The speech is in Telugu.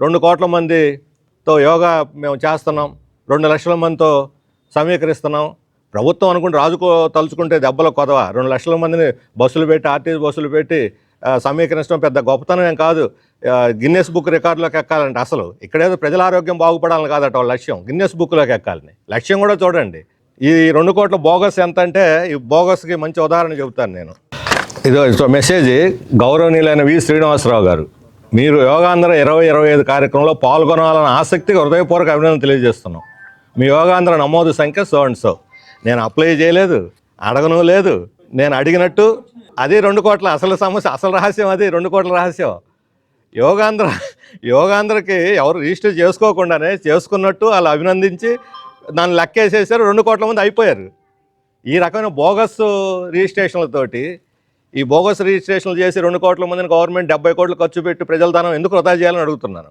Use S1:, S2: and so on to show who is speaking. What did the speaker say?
S1: 2 కోట్ల మందితో యోగా మేము చేస్తున్నాం, 2 లక్షల మందితో సమీకరిస్తున్నాం. ప్రభుత్వం అనుకుంటే తలుచుకుంటే దెబ్బలు కొదవ. 2 లక్షల మందిని బస్సులు పెట్టి, ఆర్టీసీ బస్సులు పెట్టి సమీకరించడం పెద్ద గొప్పతనం ఏం కాదు. గిన్నెస్ బుక్ రికార్డులోకి ఎక్కాలంటే అసలు ఇక్కడేదో ప్రజల ఆరోగ్యం బాగుపడాలని కాదట వాళ్ళ లక్ష్యం, గిన్నెస్ బుక్లోకి ఎక్కాలని. లక్ష్యం కూడా చూడండి. ఈ 2 కోట్ల బోగస్ ఎంత అంటే, ఈ బోగస్కి మంచి ఉదాహరణ చెబుతాను నేను. ఇదో మెసేజ్. గౌరవనీయులైన వి శ్రీనివాసరావు గారు, మీరు యోగాంధ్ర 2025 కార్యక్రమంలో పాల్గొనాలన్న ఆసక్తిగా హృదయపూర్వక అభినందన తెలియజేస్తున్నాం. మీ యోగాంధ్ర నమోదు సంఖ్య సో అండ్ సో. నేను అప్లై చేయలేదు, అడగను లేదు. నేను అడిగినట్టు అది 2 కోట్ల అసలు సమస్య, అసలు రహస్యం అది 2 కోట్ల రహస్యం. యోగాంధ్రకి ఎవరు రిజిస్టర్ చేసుకోకుండానే చేసుకున్నట్టు వాళ్ళు అభినందించి దాన్ని లెక్కేసేసారు. 2 కోట్ల మంది అయిపోయారు. ఈ రకమైన బోగస్ రిజిస్ట్రేషన్లతోటి, ఈ బోగస్ రిజిస్ట్రేషన్లు చేసి 2 కోట్ల మందిని గవర్నమెంట్ 70 కోట్లు ఖర్చు పెట్టి ప్రజల ధనం ఎందుకు వృధా చేయాలని అడుగుతున్నాను.